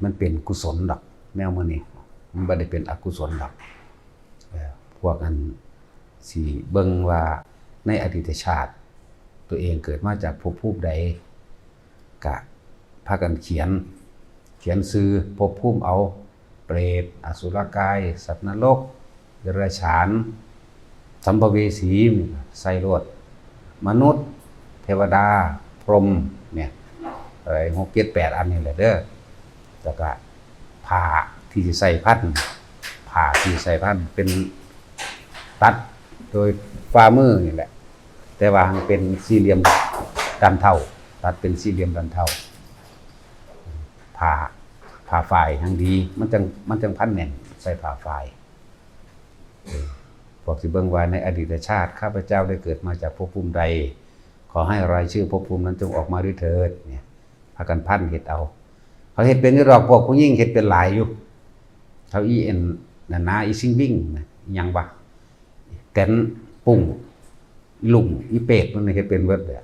มันเป็นกุศลดอกแนวมื้อนี้มันบ่ได้เป็นอกุศลดอกพวกอันสิเบิ่งว่าในอดีตชาติตัวเองเกิดมาจากภพภูมิใดก็พากันเขียนชื่อภพภูมิเอาเปรตอสุรกายสัตว์นรกเดรัจฉานสัมภเวสีไสโลดมนุษย์เทวดาพรหมเนี่ยอะไร6 7 8อันนี้แหละเด้อแล้วก็ผ้าที่ใส่พันผ้าที่ใส่พันเป็นตัดโดยฝ่ามือนี่แหละแต่ว่าเป็นสี่เหลี่ยมด้านเท่าตัดเป็นสี่เหลี่ยมด้านเท่าผ้าฝ่ายทั้งดีมันจังพันแน่นใส่ผ้าฝ่ายบอกสิเบิ่งว่าในอดีตชาติข้าพเจ้าได้เกิดมาจากภพภูมิใดขอให้รายชื่อภพภูมินั้นจงออกมาด้วยเถิดเนี่ยพากันพันเฮ็ดเอาเขาเฮ็ดเป็นดอกพวกผู้หญิงเฮ็ดเป็นหลายอยู่เท่าอีเอ็นนาอีซิงบิ้งนะยังบ่แตนปุ้งลุงอีเป็ดมันเฮ็ดเป็นเบิดเลย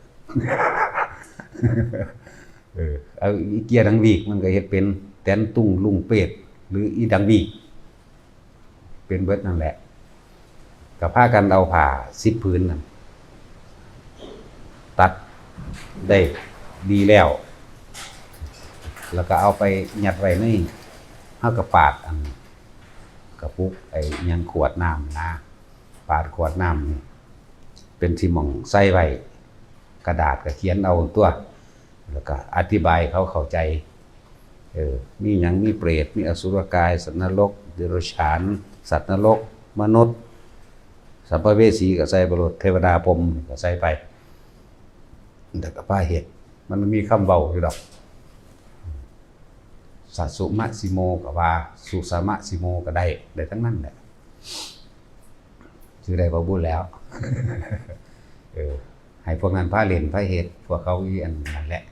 เอาอีเกียดังวีกมันก็เฮ็ดเป็นแตนตุ้งลุงเป็ดหรืออีดังวีกเป็นเบิดนั่นแหละก็พากันเอาผ้า10 ผืนนั่นตัดได้ดีแล้วก็เอาไปยัดไว้ในเฮาก็ปาดอันกระปุกไอ้ยังขวดน้ำนะปาดขวดน้ำนี่เป็นที่หม่องใส่ไว้กระดาษก็เขียนเอาตัวแล้วก็อธิบายเขาเข้าใจมีหยังมีเปรตมีอสุรกายสัตว์นรกเดรัจฉานสัตว์นรกมนุษย์สัมภเวสีก็ใส่ไปโลดเทวดาพรหมก็ใส่ไปแต่ก็ป้าเฮ็ดมันมีคำเว้าอยู่ดอกสัสุมะสิโมก็ว่าสุสามะสิโมก็ได้ทั้งนั้นแหละชื่อได้บ่บุญแล้วให้พวกนั้นพาเล่นพาเฮ็ดพวกเขาอีอันนั่นแหละ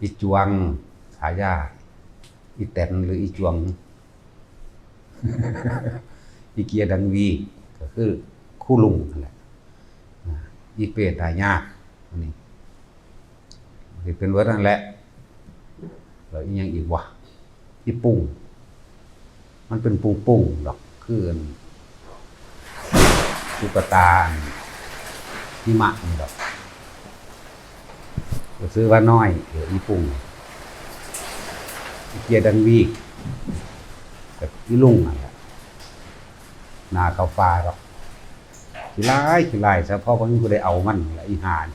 อีจวงฉายาอีแตนหรืออีจวงอีเกียดังวีก็คือคู่ลุงนั่นแหละอีเปรตายากนี่เป็นเวิร์ดนั่นแหละแล้วอีหยังอีกวะอีปุ้งมันเป็นปุ้งดอกคือตุ๊กตาหิมะนี่ดอกก็ซื้อว่าน้อยอีปุ้งอีเกียดังวีกกับอีลุงนั่นแหละนาเขาฟ้าดอกขี้ลายเฉพาะเพราะมันก็ได้เอามันละอีห่าน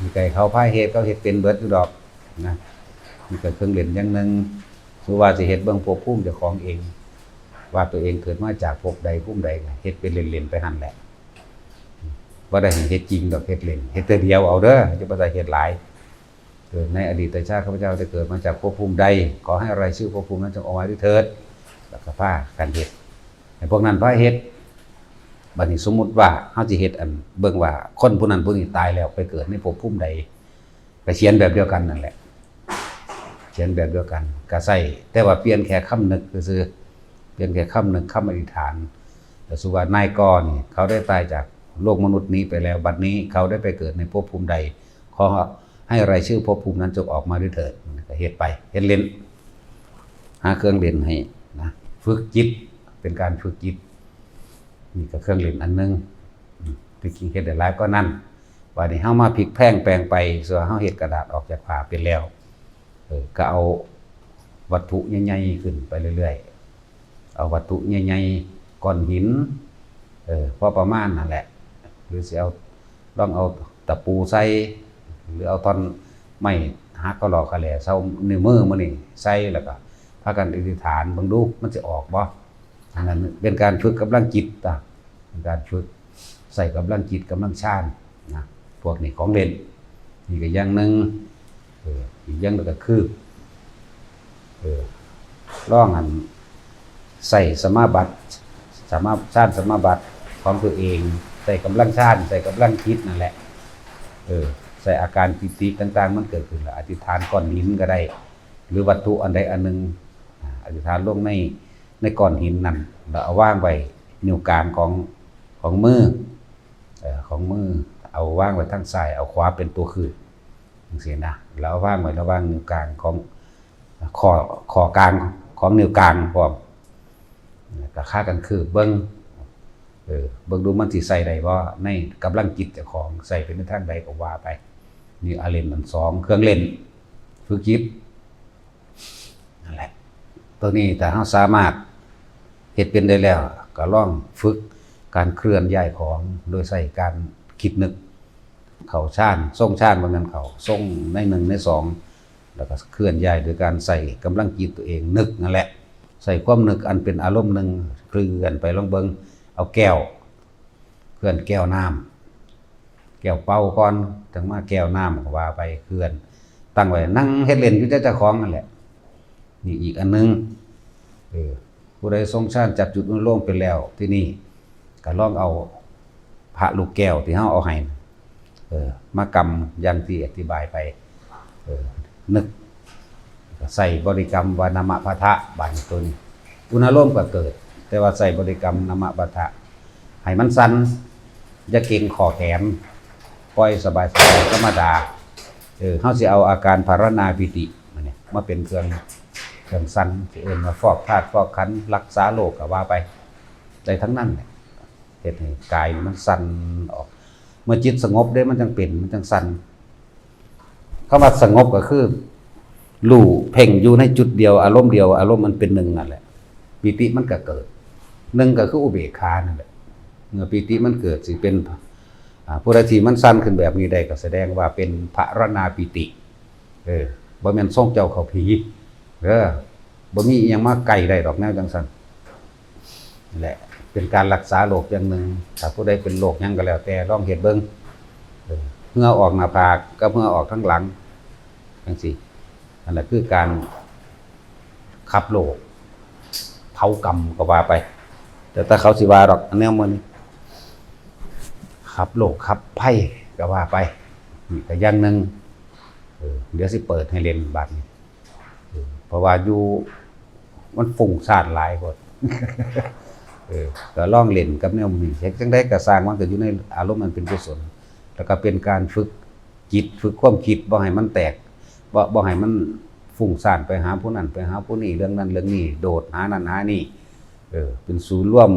มีไก่เขาพายเฮ็ดเขาเฮ็ดเป็นเบิดอยู่ดอกนะมีก็เครื่องเล่นอย่างนึงสุว่าสิเฮ็ดเบิ่งภพภูมิเจ้าของเองว่าตัวเองเกิดมาจากภพใดภูมิใดเฮ็ดเป็นเล่นๆไปหั่นแหละบ่ได้เฮ็ดจริงดอกเฮ็ดเล่นเฮ็ดแต่เดียวเอาเด้อจะบ่ได้เฮ็ดหลายในอดีตชาติข้าพเจ้าได้เกิดมาจากภพภูมิใดขอให้รายชื่อภพภูมินั้นจงออกมาด้วยเถิดแล้วก็พากันเฮ็ดให้พวกนั้นพาเฮ็ดบัดนี้สมมุติว่าเฮาสิเฮ็ดอันเบิ่งว่าคนผู้นั้นผู้นี้ตายแล้วไปเกิดในภพภูมิใดก็เขียนแบบเดียวกันนั่นแหละเขียนแบบเดียวกันก็ใส่แต่ว่าเปลี่ยนแค่คำนึกซื่อๆเปลี่ยนแค่คำนึกคำอธิษฐานแต่สุว่านายกนี่เขาได้ตายจากโลกมนุษย์นี้ไปแล้วบัดนี้เขาได้ไปเกิดในภพภูมิใดขอให้รายชื่อภพภูมินั้นจงออกมาด้วยเถิดก็เฮ็ดไปเฮ็ดเล่นหาเครื่องเล่นให้นะฝึกจิตเป็นการฝึกจิตนี่ก็เครื่องเล่นอันนึงที่จริงเฮ็ดได้หลายก็นั่นว่านี่เฮามาพลิกแพงแปลงไปส่วนเฮาเฮ็ดกระดาษออกจากผ้าเป็นแล้วก็เอาวัตถุใหญ่ๆขึ้นไปเรื่อยๆเอาวัตถุใหญ่ๆก้อนหินพอประมาณนั่นแหละหรือสิเอาลองเอาตะปูใส่หรือเอาท่อนไม้หักกระหลอกกระแหล่เซานิ้วมือมื้อนี่ใส่แล้วก็พากันอธิษฐานเบิ่งดูมันสิออกบ่อันนั้นเป็นการฝึกกำลังจิตเป็นการฝึกใส่กำลังจิตกำลังฌานนะพวกนี้ของเล่นนี่ก็อย่างนึงอีกอย่างนึงก็คือร้องอันใส่สมาบัติสามารถฌานสมาบัติของตัวเองใส่กำลังฌานใส่กำลังจิตนั่นแหละใส่อาการปิติต่างๆมันเกิดขึ้นแล้วอธิษฐานก้อนหินก็ได้หรือวัตถุอันใดอันหนึ่งอธิษฐานลงในก้อนหินนั่นแล้วเอาว่างไว้นิ้วกลางของมือเอาว่างไว้ทางซ้ายเอาขวาเป็นตัวคือ จังซี่นะแล้ววางไว้ระหว่างนิ้วกลางของข้อกลางของนิ้วกลางพร้อมแล้วก็ค่ากันคือเบิ่งดูมันสิใส่ได้บ่ในกำลังจิตเจ้าของใส่ไปในทางใดก็ว่าไปนี่อาเล่นมัน2เครื่องเล่นฝึกจิตนั่นแหละตัวนี้แต่เราสามารถเฮ็ดเป็นได้แล้วก็ลองฝึกการเคลื่อนย้ายของโดยใช้การคิดนึกเข้าฌานทรงฌานบ่แม่นเข้าทรงใน1ใน2แล้วก็เคลื่อนย้ายโดยการใส่กำลังจิตตัวเองนึกนั่นแหละใส่ความนึกอันเป็นอารมณ์หนึ่งเคลื่อนไปลองเบิ่งเอาแก้วเคลื่อนแก้วน้ำแก้วเป่าก่อนจังมาแก้วน้ำก็ว่าไปเคลื่อนตั้งไว้นั่งเฮ็ดเล่นอยู่เจ้าของนั่นแหละนี่อีกอันนึงผู้ใดทรงฌานจับจุดอนุโลมเป็นแล้วที่นี่ก็ลองเอาพระลูกแก้วที่เฮาเอาให้มากำอย่างที่อธิบายไปนึกใส่บริกรรมวานามะพะทะบาดตัวนี้อุณหโลมก็เกิดแต่ว่าใส่บริกรรมนามะพะทะให้มันสั่นอย่าเก่งข้อแขนปล่อยสบายๆธรรมดาเฮาสิเอาอาการภารนาปิติมาเป็นเครื่องสั่นสิเอิ้นว่าฟอกธาตุฟอกขันธ์รักษาโรคก็ว่าไปได้ทั้งนั้นแหละเฮ็ดให้กายมันสั่นออกเมื่อจิตสงบได้มันจังเป็นมันจังสั่นคำว่าสงบก็คือรู้เพ่งอยู่ในจุดเดียวอารมณ์เดียวอารมณ์มันเป็นหนึ่งนั่นแหละปิติมันก็เกิดหนึ่งก็คืออุเบกขานั่นแหละเมื่อปิติมันเกิดสิเป็นผู้ใดที่มันสั้นขึ้นแบบนี้ได้ก็แสดงว่าเป็นภารณาปิติบ่แม่นส่งเจ้าเข้าผีบ่มีอีหยังมาไกลได้ดอกแนวจังซั่นนี่แหละเป็นการรักษาโรคอย่างหนึ่งถ้าผู้ใดเป็นโรคหยังก็แล้วแต่ลองเฮ็ดเบิ่งเหงื่อออกหน้าผากกับเหงื่อออกทั้งหลังจังซี่นั่นแหละคือการขับโรคเผากรรมก็ว่าไปแต่ถ้าเขาสิว่าดอกแนวมื้อนี้ขับโรคขับภัยก็ว่าไปนี่ก็อย่างนึงเดี๋ยวสิเปิดให้เล่นบัดนี้เพราะว่าอยู่มันฟุ้งซ่านหลายคนก็ลองเล่นกับแนวนี้จังได๋ก็สร้างมันก็อยู่ในอารมณ์มันเป็นกุศลแล้วก็เป็นการฝึกจิตฝึกความคิดบ่ให้มันแตกบ่ให้มันฟุ้งซ่านไปหาผู้นั้นไปหาผู้นี้เรื่องนั้นเรื่องนี้โดดหานั่นหานี่เป็นศูนย์รวม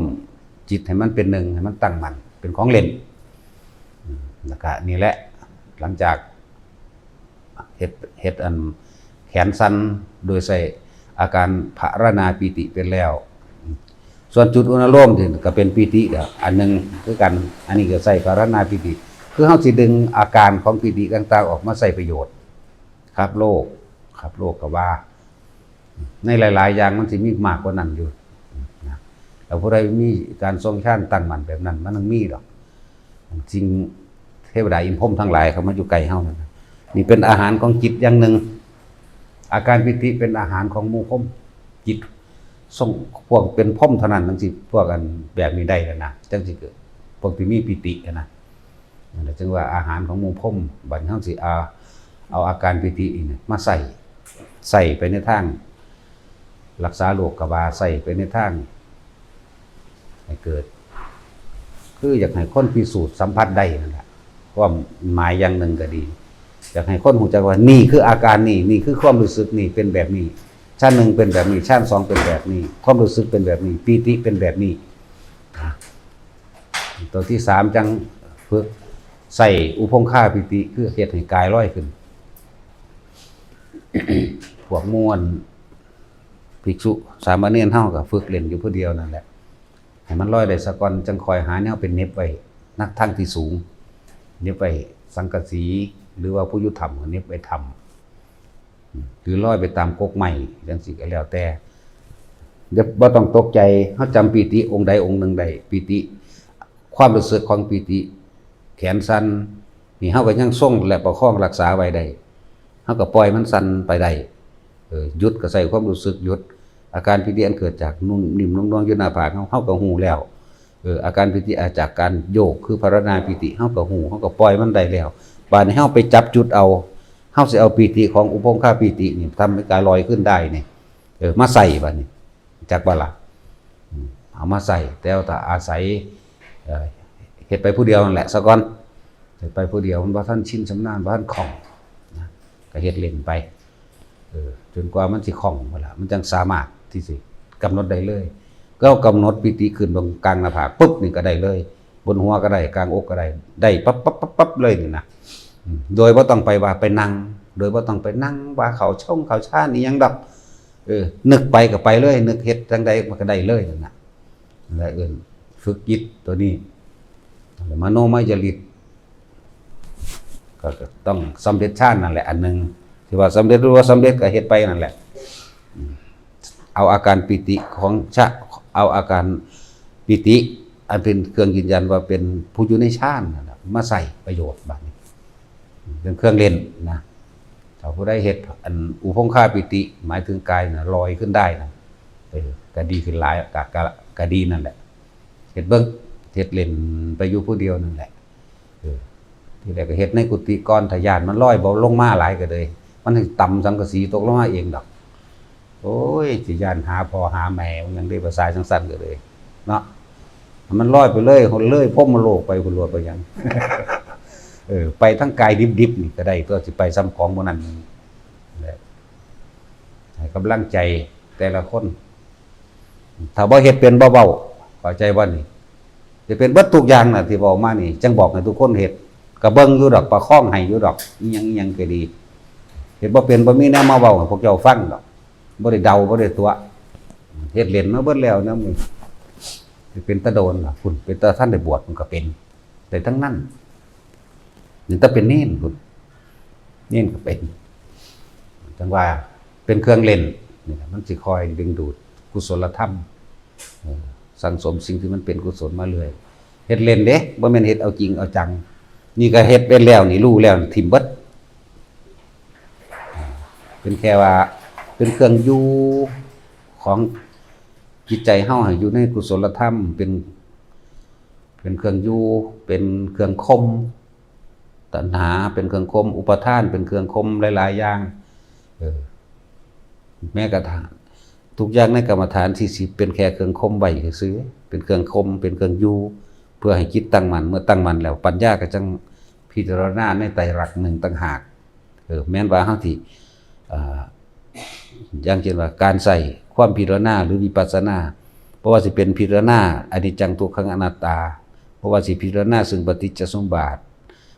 จิตให้มันเป็นหนึ่งให้มันตั้งมั่นเป็นของเล่นแล้วก็นี่แหละหลังจากเฮ็ดอันแขนสั่นโดยใส่อาการภารณาปิติเป็นแล้วส่วนจุดอุณโลมก็เป็นปิติอันนึงคือกันอันนี้ก็ใส่ภารณาปิติคือเฮาสิดึงอาการของปิติต่างๆออกมาใส่ประโยชน์ครับโลกก็ว่าในหลายๆอย่างมันสิมีมากกว่านั้นอยู่นะแล้วผู้ใดมีการทรงฌานตั้งมั่นแบบนั้นมันต้องมีดอกจริงเทวดาอินพรหมทั้งหลายเขามาอยู่ใกล้เฮานี่เป็นอาหารของจิตอย่างหนึ่งอาการปิติเป็นอาหารของหมู่พรหมจิตส่งพวกเป็นพรหมเท่านั้นจังสิพวกกันแบบนี้ได้แล้วนะจังสิเกิดพวกที่มีปิตินะจึงว่าอาหารของหมู่พรหมบัดเฮาสิเอาอาการปิตินี่มาใส่ไปในทางรักษาโรคก็ว่าใส่ไปในทางให้เกิดคืออยากให้คนพิสูจน์สัมผัสได้นั่นแหละความหมายอย่างหนึ่งก็ดีอยากให้คนรู้จักว่านี่คืออาการนี่คือความรู้สึกนี่เป็นแบบนี้ชั้นหนึ่งเป็นแบบนี้ชั้นสองเป็นแบบนี้ความรู้สึกเป็นแบบนี้ปิติเป็นแบบนี้ตัวที่สามจังฝึกใส่อุปงค่าปิติคือเฮ็ดให้กายลอยขึ้น พวกม่วนภิกษุสามเณรเฮาก็ฝึกเล่นอยู่ผู้เดียวนั่นแหละให้มันลอยได้สักก่อนจังคอยหาแนวเป็นเน็บไว้นักทางที่สูงเน็บไว้สังกะสีหรือว่าผู้ยุทธธรรมก็เน็บไว้ธรรมหรือลอยไปตามกกไม้จังซี่ก็แล้วแต่เดี๋ยวบ่ต้องตกใจเฮาจำปิติองค์ใดองค์หนึ่งได้ปิติความรู้สึกของปิติแขนสั่นนี่เฮาก็ยังทรงและประคองรักษาไว้ได้เฮาก็ปล่อยมันสั่นไปได้หยุดก็ใส่ความรู้สึกหยุดอาการปิติอันเกิดจากนุ่มนิ่มนุ่มๆอยู่หน้าผากเฮาก็ฮู้แล้วอาการปิติอาจากการโยกคือภารณาปิติเฮาก็ฮู้เฮาก็ปล่อยมันได้แล้วบัดนี้เฮาไปจับจุดเอาเฮาสิเอาปิติของอุปงค่าปิตินี่ทำให้กายลอยขึ้นได้นี่มาใส่บัดนี้จักบ่ล่ะเอามาใส่แต่ว่าถ้าอาศัยเฮ็ดไปผู้เดียวนั่นแหละซะก่อนเฮ็ดไปผู้เดียวมันบ่ทันชินชำนาญบ่ทันคล่องนะ เฮ็ดเล่นไปจนกว่ามันสิคล่องหมดละมันจังสามารถที่สิกำหนดได้เลยก็กำหนดปิติขึ้นตรงกลางหน้าผากปุ๊บนี่ก็ได้เลยบนหัวก็ได้กลางอกก็ได้ได้ปั๊บเลยนี่นะโดยบ่ต้องไปว่าไปนั่งโดยบ่ต้องไปนั่งว่าเขาชานี่ยังดอกนึกไปก็ไปเลยนึกเฮ็ดจังใดมันก็ได้เลยนั่นน่ะแล้วฝึกจิตตัวนี้มโนมยฤทธิ์ก็ต้องสำเร็จฌานนั่นแหละอันนึงที่ว่าสำเร็จหรือว่าสำเร็จก็เฮ็ดไปนั่นแหละเอาอาการปิติของเอาอาการปิติอันเป็นเครื่องยืนยันว่าเป็นผู้อยู่ในฌานมาใส่ประโยชน์บัดนี้เป็นเครื่องเล่นนะถ้าผู้ใดเฮ็ดอันอุปงค่าปิติหมายถึงกายน่ะลอยขึ้นได้นะก็ดีขึ้นหลายก็ดีนั่นแหละเฮ็ดเบิ่งเฮ็ดเล่นไปอยู่ผู้เดียวนั่นแหละที่แรกก็เฮ็ดในกุฏิก่อนถ้าญาติมันลอยบ่ลงมาหลายก็เลยมันต่ำสังกะสีตกลงมาเองดอกโอ้ยสิญาติหาพ่อหาแม่มันยังได้ภาษาจังซั่นก็เลยเนาะมันลอยไปเลยคนเลยพรหมโลกไปพุ่นโลดไปยังไปทั้งกายดิบๆนี่ก็ได้ตัวสิไปซ้ำของบ่นั้นให้กำลังใจแต่ละคนถ้าบ่เฮ็ดเป็นบ่เว้าเข้าใจบ่นี่สิเป็นเบิดทุกอย่างน่ะที่เว้ามานี่จังบอกให้ทุกคนเฮ็ดก็เบิ่งอยู่ดอกประคองให้อยู่ดอกอีหยังก็ดีเฮ็ดบ่เป็นบ่มีแนวมาเว้าให้พวกเจ้าฟังดอกบ่ได้เดาบ่ได้ตัวเฮ็ดเล่นมาเบิดแล้วนะมึงสิเป็นตะโดนล่ะคุณเป็นตะท่านได้บวชมันก็เป็นแต่ทั้งนั้นนี่ถ้าเป็นเน้นคุณเน้นก็เป็นจังว่าเป็นเครื่องเล่นนี่มันสิคอยดึงดูดกุศลธรรมสั่งสมสิ่งที่มันเป็นกุศลมาเลยเฮ็ดเล่นเด้บ่แม่นเฮ็ดเอาจริงเอาจังนี่ก็เฮ็ดเป็นแล้วนี่รู้แล้วทิ่มเบิดเป็นแค่ว่าเป็นเครื่องอยู่ของจิตใจเฮาให้อยู่ในกุศลธรรมเป็นเครื่องอยู่เป็นเครื่องคมตัณหาเป็นเครื่องคมอุปทานเป็นเครื่องคมหลายๆอย่างแม้กระทั่งทุกอย่างในกรรมฐานที่10เป็นแค่เครื่องคมไว้ซื่อเป็นเครื่องคมเป็นเครื่องอยู่เพื่อให้จิตตั้งมั่นเมื่อตั้งมั่นแล้วปัญญาก็จังพิจารณาในไตรลักษณ์หนึ่งต่างหากแม้นว่าเฮาที่อย่างเช่นว่าการใส่ความพิจารณาหรือวิปัสสนาเพราะว่าสิเป็นพิจารณาอนิจจังทุกขังอนัตตาเพราะว่าสิพิจารณาซึ่งปฏิจจสมุปบาท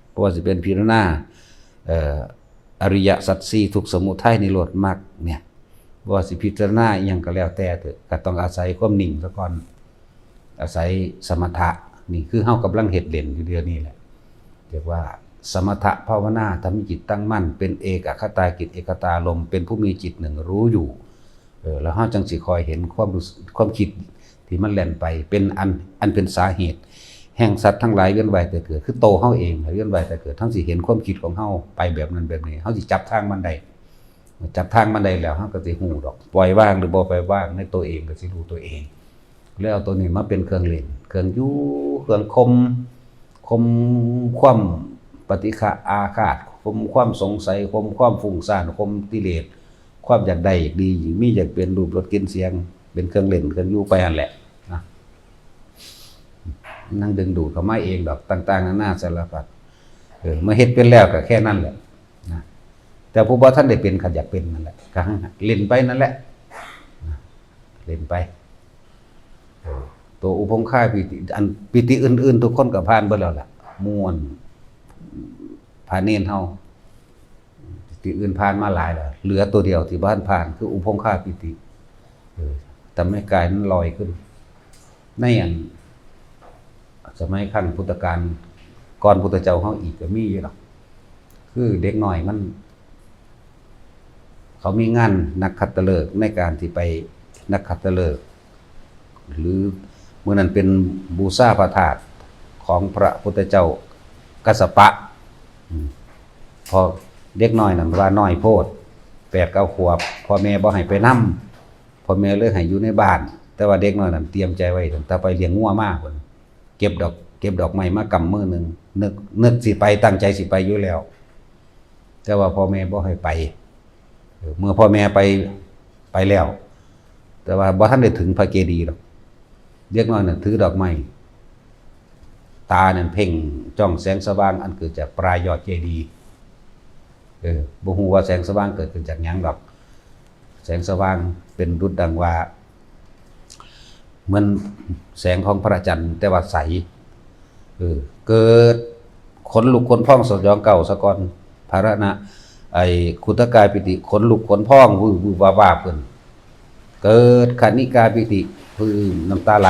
เพราะว่าสิเป็นพิจารณาอริยสัจสี่ทุกข์สมุทัยนิโรธมรรคเนี่ยว่าสิพิจารณาอิหยังก็แล้วแต่เถอะก็ต้องอาศัยความนิ่งซะก่อนอาศัยสมถะนี่คือเฮากำลังเฮ็ดเล่นอยู่เดี๋ยวนี้แหละเรียกว่าสมถะภาวนาทำให้จิตตั้งมั่นเป็นเอกคตากิจเอกตาลมเป็นผู้มีจิตหนึ่งรู้อยู่แล้วเฮาจังสิคอยเห็นความคิดที่มันแล่นไปเป็นอันเป็นสาเหตุแห่งสัตว์ทั้งหลายเวียนว่ายแต่เกิดคือโตเฮาเองเวียนว่ายแต่เกิดทั้งสิเห็นความคิดของเฮาไปแบบนั้นแบบนี้เฮาสิจับทางมันได้จับทางมันได้แล้วเฮาก็สิฮู้ดอกปล่อยว่างหรือบ่ปล่อยว่างในตัวเองก็สิรู้ตัวเองแล้วเอาตัวนี้มาเป็นเครื่องเล่นเครื่องอยู่เครื่องคมความปฏิฆะอาฆาตคมความสงสัยคมความฟุ้งซ่านคมกิเลสความอยากได้อยากดีมีอยากเป็นรูปรสกลิ่นเสียงเป็นเครื่องเล่นเครื่องอยู่ไปนั่นแหละนะนั่งดึงดูดเข้ามาเองดอกต่างๆนานาสารพัดเมื่อเฮ็ดเป็นแล้วก็แค่นั้นแหละนะแต่ผู้บ่ท่านได้เป็นก็อยากเป็นนั่นแหละก็เล่นไปนั่นแหละเล่นไปตัวอุปงค่าปิติอันปิติอื่นๆทุกคนก็ผ่านเบิดแล้วล่ะม่วนผ่านเน้นเฮาปิติอื่นผ่านมาหลายแล้วเหลือตัวเดียวที่บ้านผ่านคืออุปงค่าปิติทำให้กายนั้นลอยขึ้นในอันสมัยขั้นพุทธกาลก่อนพุทธเจ้าเฮาอีกก็มีอยู่หรอกคือเด็กน้อยมันเขามีงานนักขัตฤกษ์ในการที่ไปนักขัตฤกษ์หรือเมื่อนั้นเป็นบูชาพระธาตุของพระพุทธเจ้ากัสสปะพอเด็กน้อยนั่นว่าน้อยโพด8-9 ขวบพ่อแม่บ่ให้ไปนำพ่อแม่เลยให้อยู่ในบ้านแต่ว่าเด็กน้อยนั่นเตรียมใจไว้ตั้งแต่ไปเลี้ยงงัวมาพุ่นเก็บดอกไม้มากำมือนึงนึกสิไปตั้งใจสิไปอยู่แล้วแต่ว่าพ่อแม่บ่ให้ไปเมื่อพ่อแม่ไปแล้วแต่ว่าบ่ทันได้ถึงพระเจดีย์หรอกเด็กน้อยนั่นถือดอกไม้ตานั่นเพ่งจ้องแสงสว่างอันเกิดจากปลายยอดเจดีย์ บ่ฮู้ว่าแสงสว่างเกิดขึ้นจากหยังดอกแสงสว่างเป็นดุจดังว่าเหมือนแสงของพระจันทร์แต่ว่าใสเกิดขนลุกขนพองสยองเก่าสะก่อนภารณะไอ้คุตกายปิติขนลุกขนพองวือๆวาๆเพิ่นเกิดคณิกาปิติน้ำตาไหล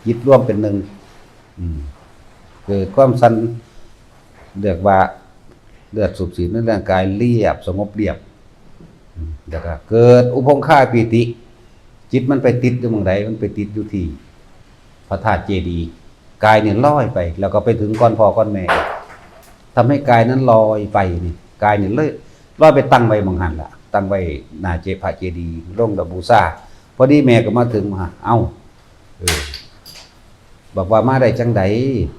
จิตร่วมเป็นหนึ่งเกิดความสันเรียกว่าเลือดสูบฉีดในร่างกายเรียบสงบเรียบแล้วก็เกิดอุปงค่าปิติจิตมันไปติดอยู่เมืองใดมันไปติดอยู่ที่พระธาตุเจดีย์กายเนี่ยลอยไปแล้วก็ไปถึงก้อนพ่อก้อนแม่ทำให้กายนั้นลอยไปนี่กายเนี่ยลอยไปตั้งไว้บังหันล่ะตั้งไว้หน้าพระเจดีย์ลงดอกบูชาพอดีแม่ก็มาถึงมาเอ้าบอกว่ามาได้จังได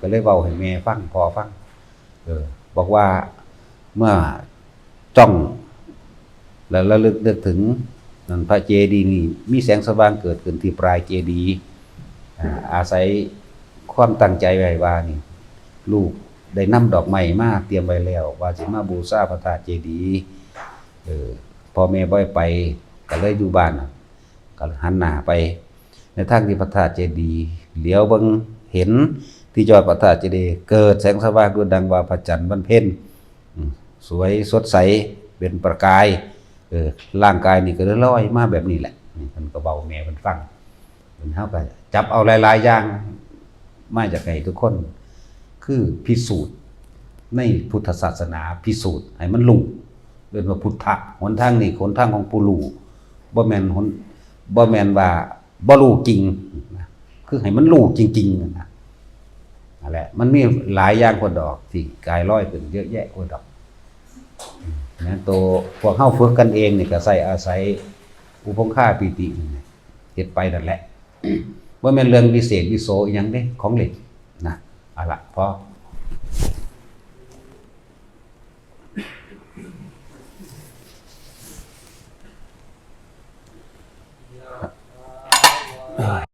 ก็เลยเว้าให้แม่ฟังพ่อฟังบอกว่าเมื่อจ้องแล้วระลึกนึกถึงนั่นพระเจดีย์นี่มีแสงสว่างเกิดขึ้นที่ปลายเจดีย์อาศัยความตั้งใจไว้ว่านี่ลูกได้นำดอกไม้มาเตรียมไว้แล้วว่าสิมาบูชาพระธาตุเจดีย์พ่อแม่บ่ไปก็เลยอยู่บ้านก็หันหน้าไปในทางที่พระธาตุเจดีย์เหลียวเบิ่งเห็นที่ยอดพระธาตุเจดีย์เกิดแสงสว่างดุจดังว่าพระจันทร์วันเพ็ญสวยสดใสเป็นประกายร่างกายนี่ก็เลยลอยมาแบบนี้แหละมันก็เบาแม่มันฟังมันเฮาก็จับเอาหลายๆอย่างมาจากให้ทุกคนคือพิสูจน์ในพุทธศาสนาพิสูจน์ให้มันรู้เรียกว่าพุทธะหนทางนี้หนทางของผู้รู้บ่แม่นว่าบ่รู้จริงนะคือให้มันรู้จริงๆนะนั่นแหละมันมีหลายอย่างคนดอกที่กายลอยขึ้นเยอะแยะคนดอกนะตัวพวกเฮาฝึกกันเองนี่ก็อาศัยอุปงค่าปิตินี่เฮ็ดไปนั่นแหละบ่แม่นเรื่องวิเศษวิโสอีหยังเด้ของเล่นนะเอาล่ะพอ